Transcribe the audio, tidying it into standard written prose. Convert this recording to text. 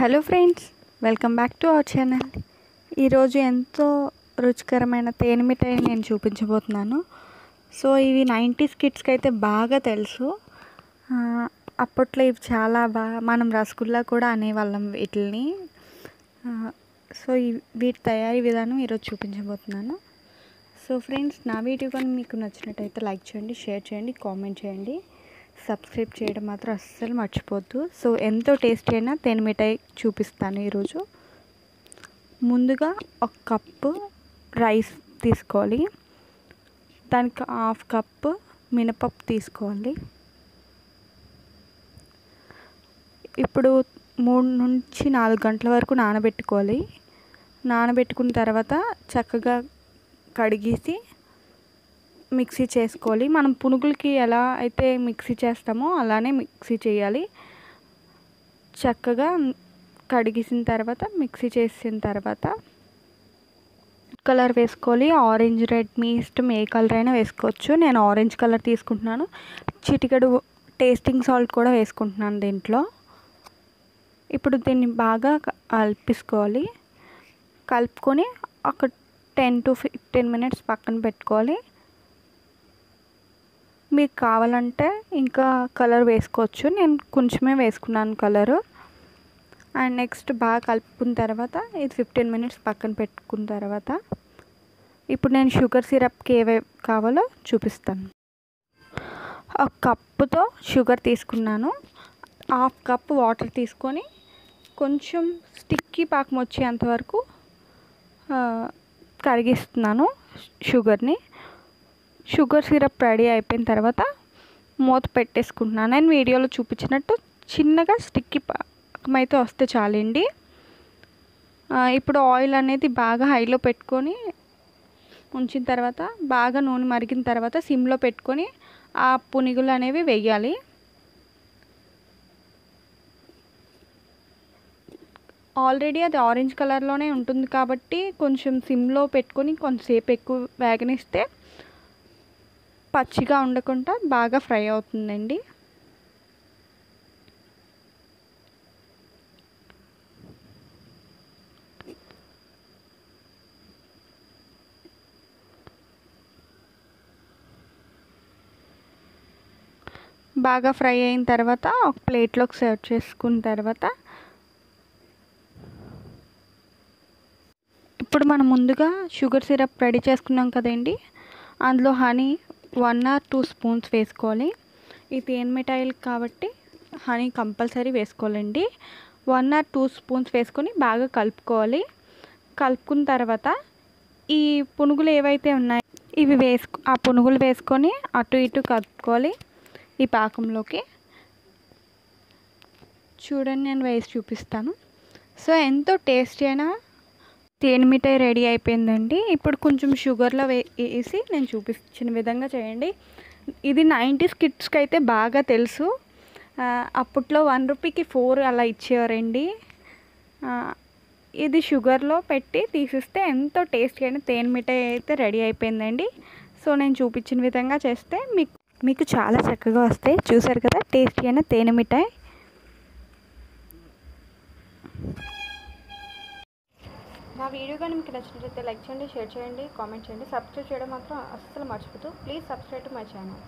Hello friends, welcome back to our channel. ఈరోజు ఎంతో రుచికరమైన తేనె మిఠాయి నేను చూపించబోతున్నాను. సో ఇవి 90s కిడ్స్కి అయితే బాగా తెలుసు. అప్పట్లో ఇవి చాలా మనం రసగుల్లా కూడా అనేవాళ్ళం వీటిని. సో వీటి తయారీ విధానం ఈరోజు చూపించబోతున్నాను. సో ఫ్రెండ్స్, నా వీడియో కానీ మీకు నచ్చినట్టయితే లైక్ చేయండి, షేర్ చేయండి, కామెంట్ చేయండి, సబ్స్క్రైబ్ చేయడం మాత్రం అస్సలు మర్చిపోద్దు. సో ఎంతో టేస్టీ అయినా తేనె మిఠాయి చూపిస్తాను ఈరోజు. ముందుగా ఒక కప్పు రైస్ తీసుకోవాలి, దానికి హాఫ్ కప్పు మినపప్పు తీసుకోవాలి. ఇప్పుడు 3 నుంచి 4 గంటల వరకు నానబెట్టుకోవాలి. నానబెట్టుకున్న తర్వాత చక్కగా కడిగేసి మిక్సీ చేసుకోవాలి. మనం పునుగులకి ఎలా అయితే మిక్సీ చేస్తామో అలానే మిక్సీ చేయాలి. చక్కగా కడిగేసిన తర్వాత మిక్సీ చేసిన తర్వాత కలర్ వేసుకోవాలి. ఆరెంజ్, రెడ్ మీ ఇష్టం, ఏ కలర్ అయినా వేసుకోవచ్చు. నేను ఆరెంజ్ కలర్ తీసుకుంటున్నాను. చిటికెడు టేస్టింగ్ సాల్ట్ కూడా వేసుకుంటున్నాను దీంట్లో. ఇప్పుడు దీన్ని బాగా కలిపేసుకోవాలి. కలుపుకొని ఒక 10 to 15 minutes పక్కన పెట్టుకోవాలి. మీకు కావాలంటే ఇంకా కలర్ వేసుకోవచ్చు. నేను కొంచెమే వేసుకున్నాను కలరు. అండ్ నెక్స్ట్ బాగా కలుపుకున్న తర్వాత ఇది 15 minutes పక్కన పెట్టుకున్న తర్వాత ఇప్పుడు నేను షుగర్ సిరప్కి ఏవేవి కావాలో చూపిస్తాను. ఒక కప్పుతో షుగర్ తీసుకున్నాను. హాఫ్ కప్ వాటర్ తీసుకొని కొంచెం స్టిక్కీ పాకం వచ్చేంత వరకు కరిగిస్తున్నాను షుగర్ని. షుగర్ సిరప్ రెడీ అయిపోయిన తర్వాత మూత పెట్టేసుకుంటున్నాను. నేను వీడియోలో చూపించినట్టు చిన్నగా స్టిక్కీ పాకం అయితే వస్తే చాలండి. ఇప్పుడు ఆయిల్ అనేది బాగా హైలో పెట్టుకొని ఉంచిన తర్వాత బాగా నూనె మరిగిన తర్వాత సిమ్లో పెట్టుకొని ఆ పునుగులు అనేవి వేయాలి. ఆల్రెడీ అది ఆరెంజ్ కలర్లోనే ఉంటుంది కాబట్టి కొంచెం సిమ్లో పెట్టుకొని కొంచెంసేపు ఎక్కువ వేగనిస్తే పచ్చిగా ఉండకుండా బాగా ఫ్రై అవుతుందండి. బాగా ఫ్రై అయిన తర్వాత ఒక ప్లేట్లోకి సర్వ్ చేసుకున్న తర్వాత ఇప్పుడు మనం ముందుగా షుగర్ సిరప్ రెడీ చేసుకున్నాం కదండి, అందులో హనీ 1 or 2 స్పూన్స్ వేసుకోవాలి. ఈ తేనె మిఠాయిలు కాబట్టి హనీ కంపల్సరీ వేసుకోవాలండి. 1 or 2 స్పూన్స్ వేసుకొని బాగా కలుపుకోవాలి. కలుపుకున్న తర్వాత ఈ పునుగులు ఏవైతే ఉన్నాయో ఇవి ఆ పునుగులు వేసుకొని అటు ఇటు కలుపుకోవాలి ఈ పాకంలోకి. చూడండి, నేను వేసి చూపిస్తాను. సో ఎంతో టేస్టీ అయినా తేనె మిఠాయి రెడీ అయిపోయిందండి. ఇప్పుడు కొంచెం షుగర్లో వేసి నేను చూపించిన విధంగా చేయండి. ఇది 90s కిడ్స్కి అయితే బాగా తెలుసు. అప్పట్లో 1 రూపీకి 4 అలా ఇచ్చేవారండి. ఇది షుగర్లో పెట్టి తీసిస్తే ఎంతో టేస్టీ అయిన తేనె మిఠాయి అయితే రెడీ అయిపోయిందండి. సో నేను చూపించిన విధంగా చేస్తే మీకు చాలా చక్కగా వస్తాయి. చూసారు కదా, టేస్టీ అయిన తేనె మిఠాయి. నా వీడియో కానీ మీకు నచ్చినట్లయితే లైక్ చేయండి, షేర్ చేయండి, కామెంట్ చేయండి, సబ్స్క్రైబ్ చేయడం మాత్రం అస్సలు మర్చిపోతూ. Please subscribe to my channel.